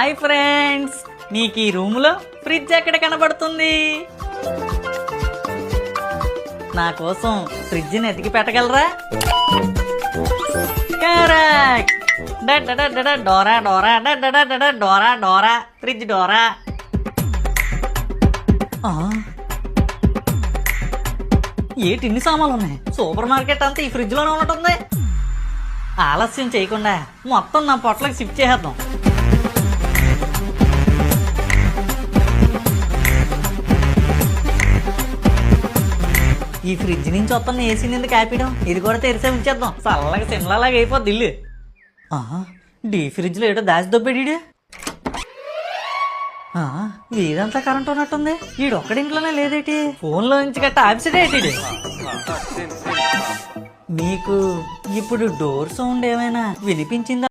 Hi friends, నీకు ఈ room లో ఫ్రిడ్జ్ ఎక్కడ కనబడుతుంది? నా కోసం ఫ్రిడ్జ్ని ఎతికి పెట్టగలరా? Correct. Dora Dora Dora Dora fridge Dora. ఏటి ఇన్ని సామాన్లు ఉన్నాయి? సూపర్ మార్కెట్ అంతా ఈ ఫ్రిడ్జ్ లోనే ఉన్నట్టుంది. ఆలస్యం చేయకుండా మొత్తం నా పొట్లకి షిఫ్ట్ చేసేద్దాం. ఈ ఫ్రిడ్జ్ నుంచి వస్తున్న ఏసీ నింది కాపీయడం, ఇది కూడా తెరిసే ఉంచేద్దాం. చల్లగా సిమ్లాగా అయిపోద్ది ఇల్లు. డీ ఫ్రిడ్జ్ లో ఏటో దాచి దొబ్బేడి. వీడంతా కరెంట్ ఉన్నట్టుంది. వీడు ఒక్కడింట్లోనే లేదేటి? ఫోన్ లో నుంచి గట్ట ఆఫీసడేటి. మీకు ఇప్పుడు డోర్ సౌండ్ ఏమైనా వినిపించిందా?